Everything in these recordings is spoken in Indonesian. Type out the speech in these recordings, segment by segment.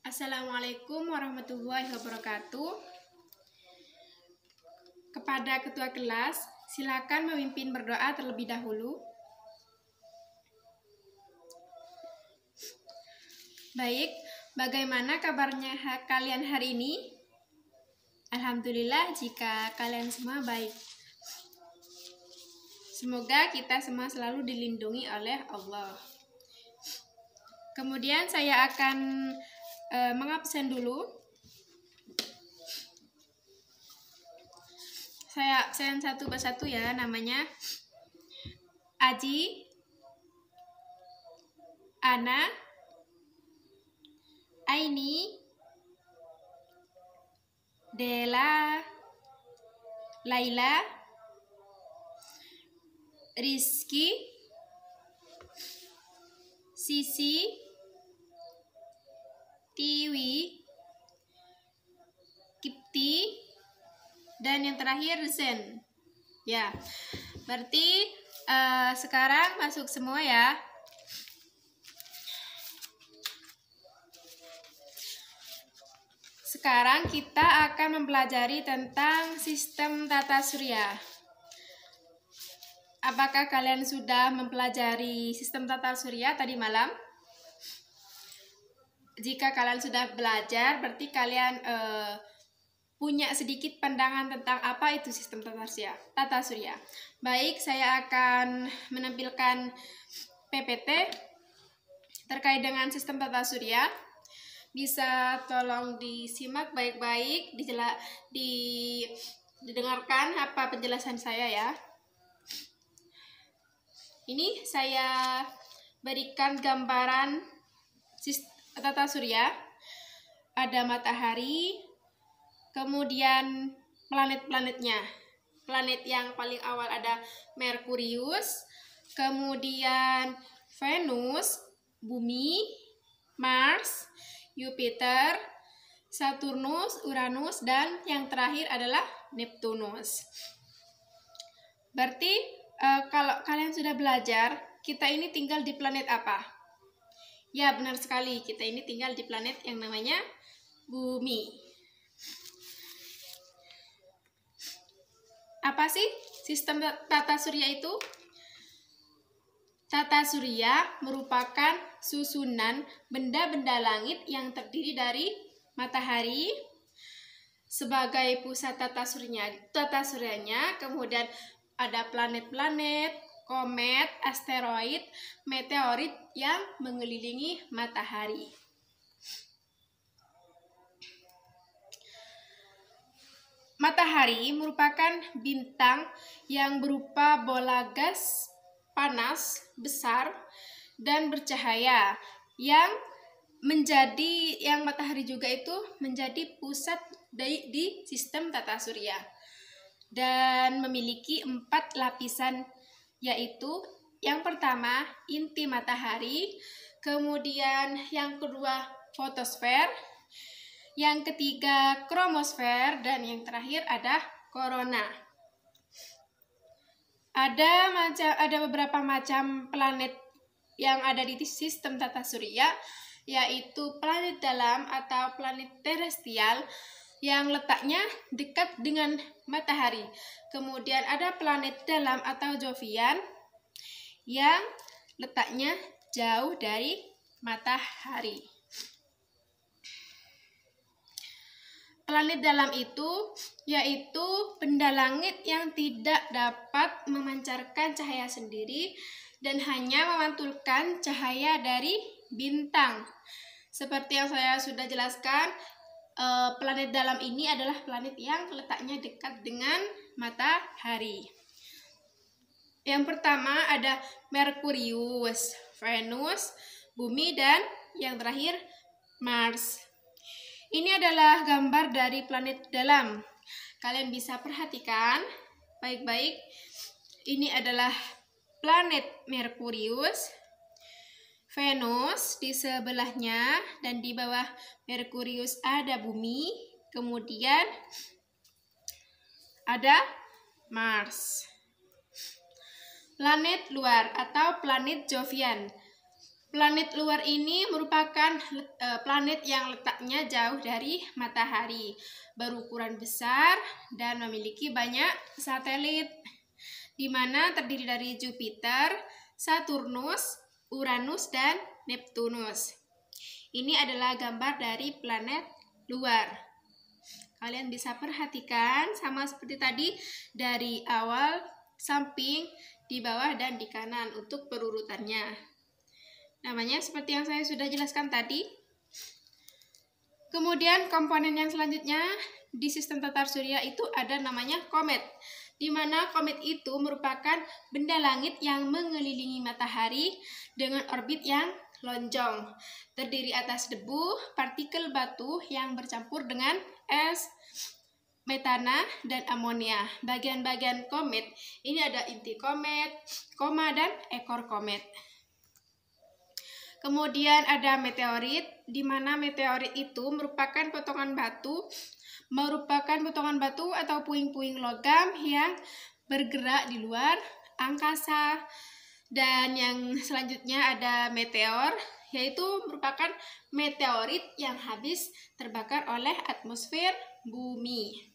Assalamualaikum warahmatullahi wabarakatuh. Kepada ketua kelas, silakan memimpin berdoa terlebih dahulu. Baik, bagaimana kabarnya kalian hari ini? Alhamdulillah jika kalian semua baik. Semoga kita semua selalu dilindungi oleh Allah. Kemudian saya akan mengabsen dulu. Saya absen satu persatu ya, namanya Aji, Ana, Aini, Dela, Laila, Rizky, Sisi, Tiwi, Kipti, dan yang terakhir Zen. Ya, berarti sekarang masuk semua ya. Sekarang kita akan mempelajari tentang sistem tata surya. Apakah kalian sudah mempelajari sistem tata surya tadi malam? Jika kalian sudah belajar, berarti kalian punya sedikit pandangan tentang apa itu sistem tata surya. Baik, saya akan menampilkan PPT terkait dengan sistem tata surya. Bisa tolong disimak baik-baik, didengarkan apa penjelasan saya ya. Ini saya berikan gambaran sistem tata surya. Ada matahari, kemudian planet-planetnya. Planet yang paling awal ada Merkurius, kemudian Venus, Bumi, Mars, Jupiter, Saturnus, Uranus, dan yang terakhir adalah Neptunus. Berarti kalau kalian sudah belajar, kita ini tinggal di planet apa? Ya, benar sekali, kita ini tinggal di planet yang namanya Bumi. Apa sih sistem tata surya itu? Tata surya merupakan susunan benda-benda langit yang terdiri dari matahari sebagai pusat tata suryanya, kemudian ada planet-planet, komet, asteroid, meteorit yang mengelilingi matahari. Matahari merupakan bintang yang berupa bola gas panas, besar, dan bercahaya yang matahari juga itu menjadi pusat di sistem tata surya dan memiliki 4 lapisan, yaitu yang pertama inti matahari, kemudian yang kedua fotosfer, yang ketiga kromosfer, dan yang terakhir ada korona. Ada beberapa macam planet yang ada di sistem tata surya, yaitu planet dalam atau planet terestrial yang letaknya dekat dengan matahari. Kemudian ada planet dalam atau Jovian yang letaknya jauh dari matahari. Planet dalam itu yaitu benda langit yang tidak dapat memancarkan cahaya sendiri dan hanya memantulkan cahaya dari bintang. Seperti yang saya sudah jelaskan, planet dalam ini adalah planet yang letaknya dekat dengan matahari. Yang pertama ada Merkurius, Venus, Bumi, dan yang terakhir Mars. Ini adalah gambar dari planet dalam. Kalian bisa perhatikan baik-baik. Ini adalah planet Merkurius, Venus di sebelahnya, dan di bawah Merkurius ada Bumi, kemudian ada Mars. Planet luar atau planet Jovian. Planet luar ini merupakan planet yang letaknya jauh dari matahari, berukuran besar dan memiliki banyak satelit, di mana terdiri dari Jupiter, Saturnus, Uranus, dan Neptunus. Ini adalah gambar dari planet luar. Kalian bisa perhatikan sama seperti tadi, dari awal, samping, di bawah, dan di kanan untuk perurutannya. Namanya seperti yang saya sudah jelaskan tadi. Kemudian komponen yang selanjutnya di sistem tata surya itu ada namanya komet, di mana komet itu merupakan benda langit yang mengelilingi matahari dengan orbit yang lonjong, terdiri atas debu, partikel batu yang bercampur dengan es, metana, dan amonia. Bagian-bagian komet ini ada inti komet, koma, dan ekor komet. Kemudian ada meteorit, di mana meteorit itu merupakan potongan batu atau puing-puing logam yang bergerak di luar angkasa. Dan yang selanjutnya ada meteor, yaitu merupakan meteorit yang habis terbakar oleh atmosfer bumi.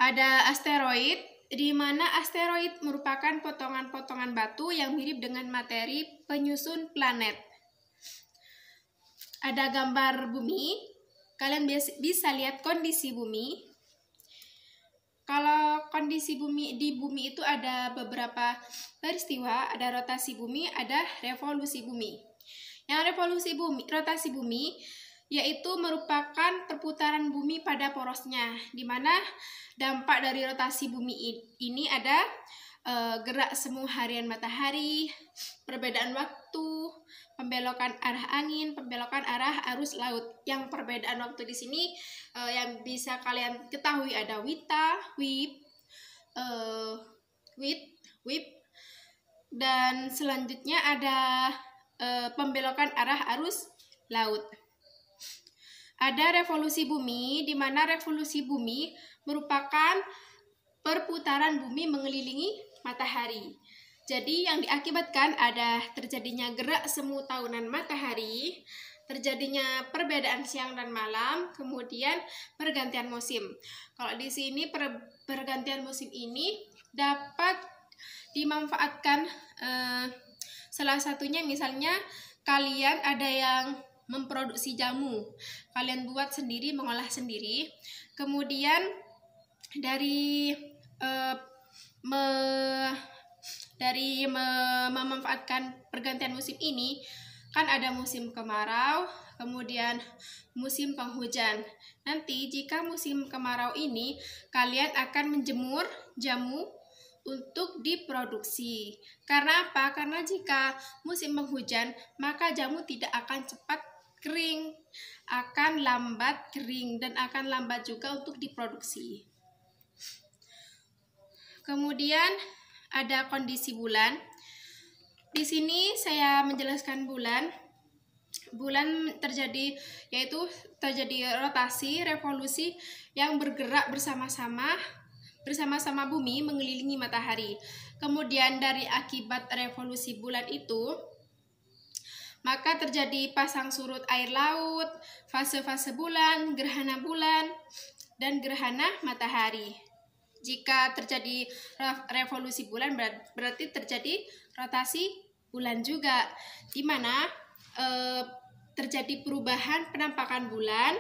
Ada asteroid, di mana asteroid merupakan potongan-potongan batu yang mirip dengan materi penyusun planet. Ada gambar bumi, kalian bisa lihat kondisi bumi. Kalau kondisi bumi, di bumi itu ada beberapa peristiwa, ada rotasi bumi, ada revolusi bumi. Yang rotasi bumi yaitu merupakan perputaran bumi pada porosnya, di mana dampak dari rotasi bumi ini ada gerak semu harian matahari, perbedaan waktu, pembelokan arah angin, pembelokan arah arus laut. Yang perbedaan waktu di sini yang bisa kalian ketahui ada wita, wip, dan selanjutnya ada pembelokan arah arus laut. Ada revolusi bumi, di mana revolusi bumi merupakan perputaran bumi mengelilingi matahari. Jadi yang diakibatkan ada terjadinya gerak semu tahunan matahari, terjadinya perbedaan siang dan malam, kemudian pergantian musim. Kalau di sini pergantian musim ini dapat dimanfaatkan, salah satunya misalnya kalian ada yang memproduksi jamu, kalian buat sendiri, mengolah sendiri, kemudian dari memanfaatkan pergantian musim ini, kan ada musim kemarau, kemudian musim penghujan. Nanti jika musim kemarau ini, kalian akan menjemur jamu untuk diproduksi. Karena apa? Karena jika musim penghujan, maka jamu tidak akan cepat kering, akan lambat kering, dan akan lambat juga untuk diproduksi. Kemudian ada kondisi bulan. Di sini saya menjelaskan bulan. Bulan terjadi rotasi, revolusi yang bergerak bersama-sama bumi mengelilingi matahari. Kemudian dari akibat revolusi bulan itu, maka terjadi pasang surut air laut, fase-fase bulan, dan gerhana matahari. Jika terjadi revolusi bulan, berarti terjadi rotasi bulan juga, di mana terjadi perubahan penampakan bulan,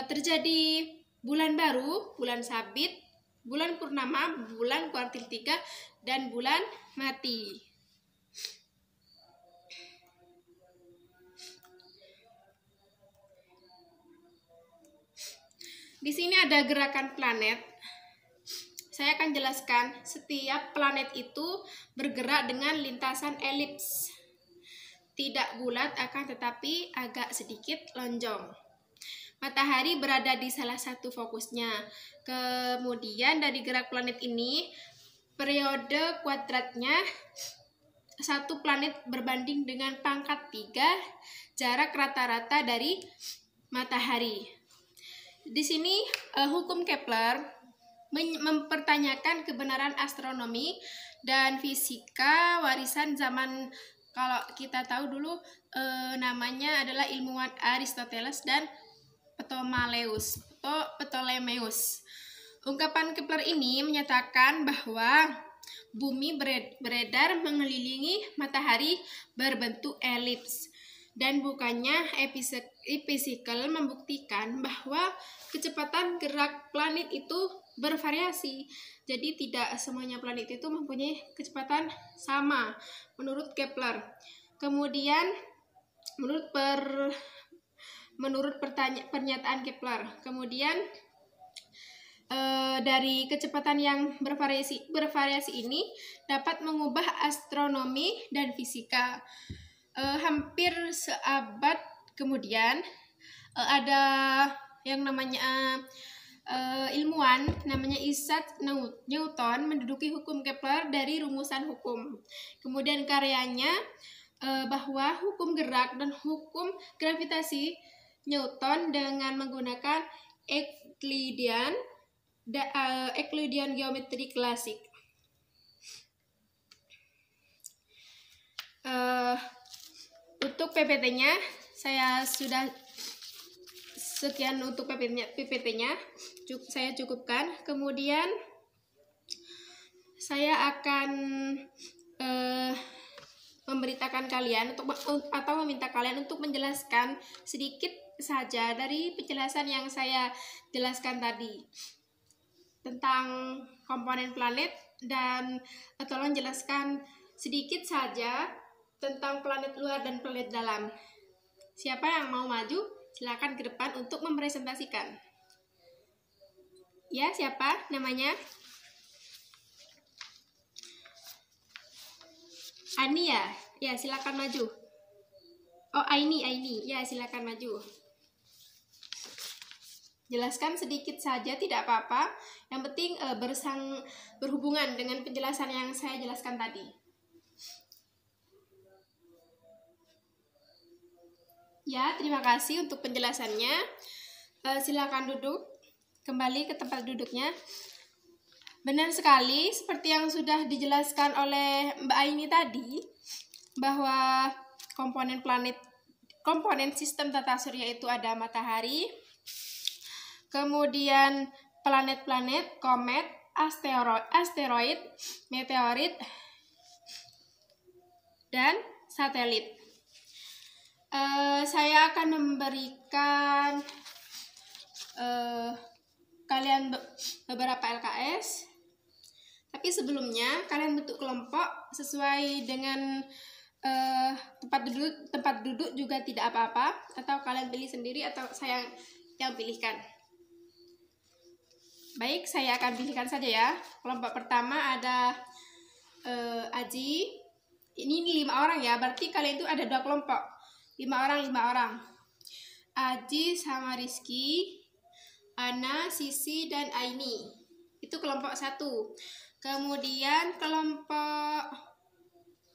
terjadi bulan baru, bulan sabit, bulan purnama, bulan kuartil 3, dan bulan mati. Di sini ada gerakan planet. Saya akan jelaskan, setiap planet itu bergerak dengan lintasan elips. Tidak bulat, akan tetapi agak sedikit lonjong. Matahari berada di salah satu fokusnya. Kemudian dari gerak planet ini, periode kuadratnya satu planet berbanding dengan pangkat 3 jarak rata-rata dari matahari. Di sini hukum Kepler mempertanyakan kebenaran astronomi dan fisika warisan zaman, kalau kita tahu dulu namanya adalah ilmuwan Aristoteles dan Ptolemeus. Ungkapan Kepler ini menyatakan bahwa bumi beredar mengelilingi matahari berbentuk elips, dan bukannya episikal membuktikan bahwa kecepatan gerak planet itu bervariasi. Jadi tidak semuanya planet itu mempunyai kecepatan sama menurut Kepler. Kemudian menurut pernyataan Kepler, kemudian dari kecepatan yang bervariasi ini dapat mengubah astronomi dan fisika. Hampir seabad kemudian ada yang namanya ilmuwan namanya Isaac Newton menduduki hukum Kepler dari rumusan hukum. Kemudian karyanya bahwa hukum gerak dan hukum gravitasi Newton dengan menggunakan Euclidean geometri klasik. Untuk PPT-nya saya sudah sekian. Untuk PPT-nya saya cukupkan. Kemudian saya akan memberitakan kalian atau meminta kalian untuk menjelaskan sedikit saja dari penjelasan yang saya jelaskan tadi tentang komponen planet, dan tolong jelaskan sedikit saja tentang planet luar dan planet dalam. Siapa yang mau maju, silakan ke depan untuk mempresentasikan. Ya, siapa namanya? Ani ya? Ya, silakan maju. Oh, Aini. Ya, silakan maju. Jelaskan sedikit saja, tidak apa-apa. Yang penting berhubungan dengan penjelasan yang saya jelaskan tadi. Ya, terima kasih untuk penjelasannya. Silakan duduk kembali ke tempat duduknya. Benar sekali, seperti yang sudah dijelaskan oleh Mbak Aini tadi, bahwa komponen sistem tata surya itu ada matahari, kemudian planet-planet, komet, asteroid, meteorit, dan satelit. Saya akan memberikan kalian beberapa LKS. Tapi sebelumnya kalian bentuk kelompok sesuai dengan tempat duduk juga tidak apa-apa, atau kalian pilih sendiri atau saya yang pilihkan. Baik, saya akan pilihkan saja ya. Kelompok pertama ada Aji. Ini 5 orang ya, berarti kalian itu ada 2 kelompok. 5 orang. Aji sama Rizky, Ana, Sisi, dan Aini. Itu kelompok 1. Kemudian kelompok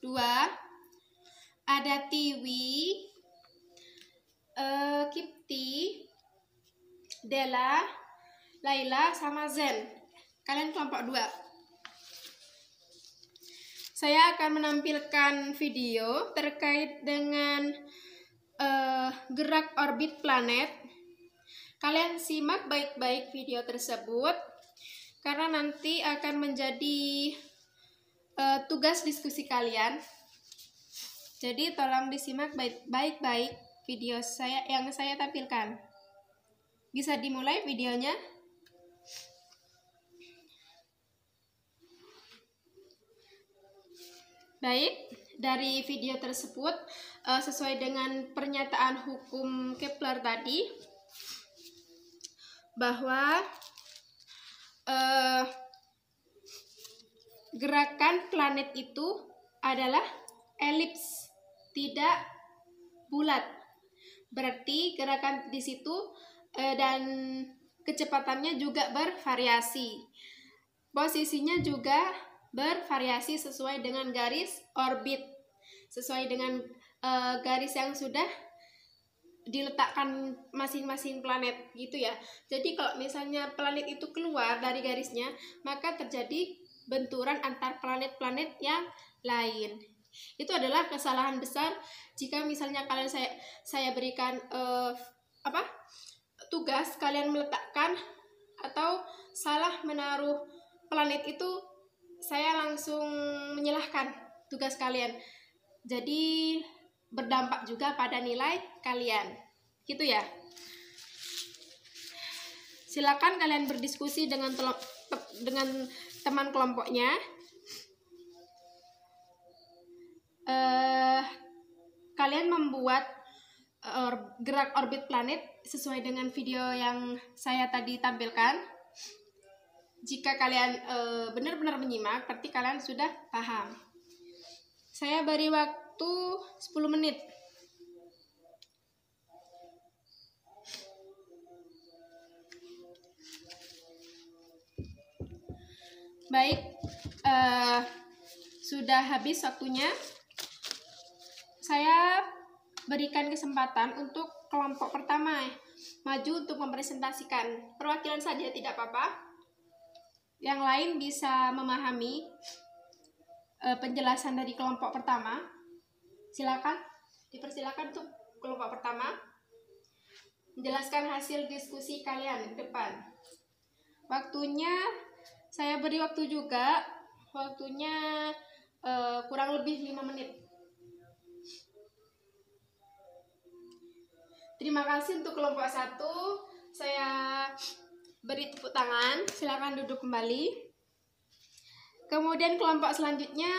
2 ada Tiwi, Kipti, Dela, Laila, sama Zen. Kalian kelompok 2. Saya akan menampilkan video terkait dengan gerak orbit planet. Kalian simak baik-baik video tersebut, karena nanti akan menjadi tugas diskusi kalian. Jadi tolong disimak baik-baik video yang saya tampilkan. Bisa dimulai videonya. Baik, dari video tersebut sesuai dengan pernyataan hukum Kepler tadi, bahwa gerakan planet itu adalah elips, tidak bulat. Berarti gerakan di situ dan kecepatannya juga bervariasi. Posisinya juga bervariasi sesuai dengan garis orbit, sesuai dengan garis yang sudah diletakkan masing-masing planet gitu ya. Jadi kalau misalnya planet itu keluar dari garisnya, maka terjadi benturan antar planet-planet yang lain. Itu adalah kesalahan besar jika misalnya kalian saya berikan tugas, kalian meletakkan atau salah menaruh planet itu, saya langsung menyalahkan tugas kalian. Jadi berdampak juga pada nilai kalian. Gitu ya. Silakan kalian berdiskusi dengan teman kelompoknya. Kalian membuat gerak orbit planet sesuai dengan video yang saya tadi tampilkan. Jika kalian benar-benar menyimak, berarti kalian sudah paham. Saya beri waktu 10 menit. Baik, sudah habis waktunya. Saya berikan kesempatan untuk kelompok pertama maju untuk mempresentasikan. Perwakilan saja tidak apa-apa. Yang lain bisa memahami penjelasan dari kelompok pertama. Silakan, dipersilakan untuk kelompok pertama menjelaskan hasil diskusi kalian ke depan. Waktunya saya beri waktu juga, waktunya kurang lebih 5 menit. Terima kasih untuk kelompok 1. Saya beri tepuk tangan, silakan duduk kembali. Kemudian kelompok selanjutnya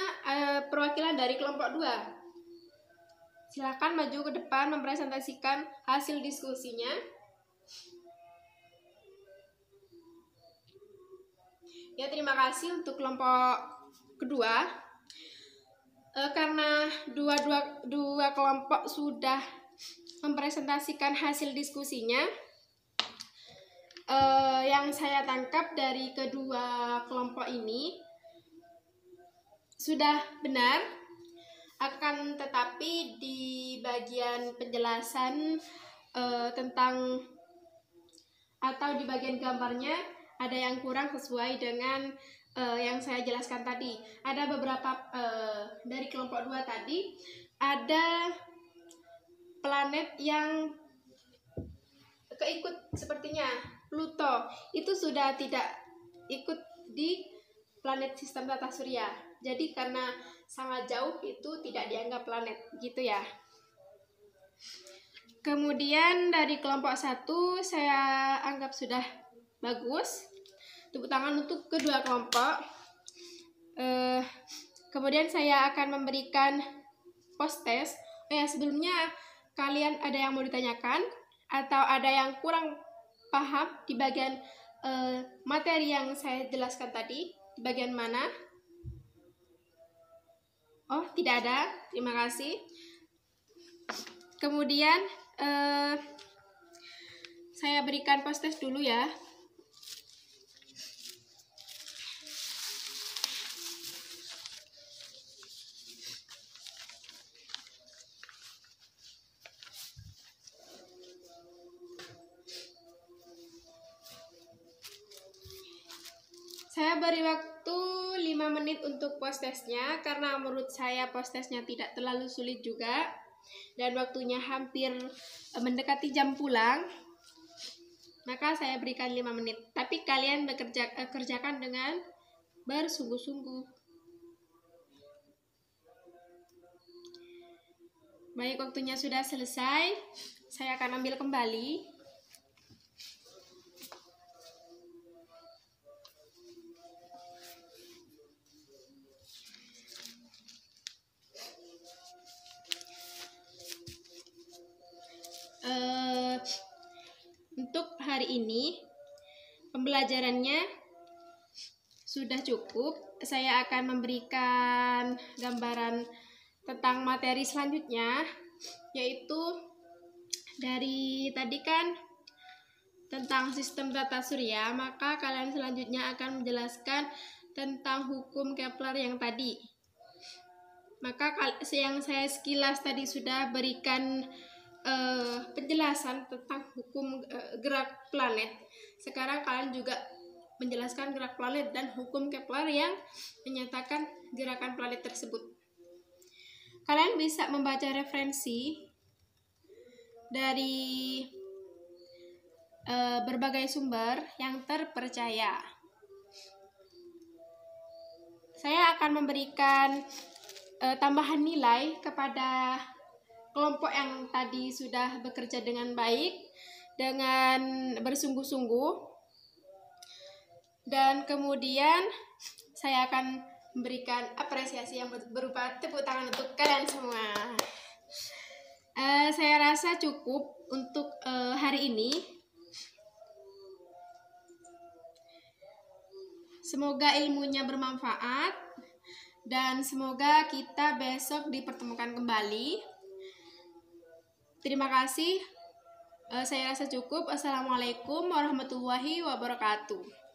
perwakilan dari kelompok 2. Silakan maju ke depan mempresentasikan hasil diskusinya. Ya, terima kasih untuk kelompok kedua. Karena dua kelompok sudah mempresentasikan hasil diskusinya, yang saya tangkap dari kedua kelompok ini sudah benar. Akan tetapi di bagian penjelasan tentang atau di bagian gambarnya ada yang kurang sesuai dengan yang saya jelaskan tadi. Ada beberapa dari kelompok 2 tadi, ada planet yang keikut sepertinya Pluto. Itu sudah tidak ikut di planet sistem tata surya. Jadi karena sangat jauh itu tidak dianggap planet, gitu ya. Kemudian dari kelompok 1 saya anggap sudah bagus. Tepuk tangan untuk kedua kelompok. Kemudian saya akan memberikan post test. Sebelumnya kalian ada yang mau ditanyakan atau ada yang kurang paham di bagian materi yang saya jelaskan tadi? Di bagian mana? Oh, tidak ada. Terima kasih. Kemudian saya berikan post test dulu ya. Saya beri waktu 5 menit untuk post testnya, karena menurut saya post testnya tidak terlalu sulit juga dan waktunya hampir mendekati jam pulang, maka saya berikan 5 menit. Tapi kalian kerjakan dengan bersungguh-sungguh. Baik, waktunya sudah selesai. Saya akan ambil kembali. Untuk hari ini pembelajarannya sudah cukup. Saya akan memberikan gambaran tentang materi selanjutnya, yaitu dari tadi kan tentang sistem tata surya, maka kalian selanjutnya akan menjelaskan tentang hukum Kepler yang tadi. Maka yang saya sekilas tadi sudah berikan penjelasan tentang hukum gerak planet. Sekarang kalian juga menjelaskan gerak planet dan hukum Kepler yang menyatakan gerakan planet tersebut. Kalian bisa membaca referensi dari berbagai sumber yang terpercaya. Saya akan memberikan tambahan nilai kepada kelompok yang tadi sudah bekerja dengan baik, dengan bersungguh-sungguh. Dan kemudian saya akan memberikan apresiasi yang berupa tepuk tangan untuk kalian semua. Saya rasa cukup untuk hari ini. Semoga ilmunya bermanfaat dan semoga kita besok dipertemukan kembali. Terima kasih. Saya rasa cukup. Assalamualaikum warahmatullahi wabarakatuh.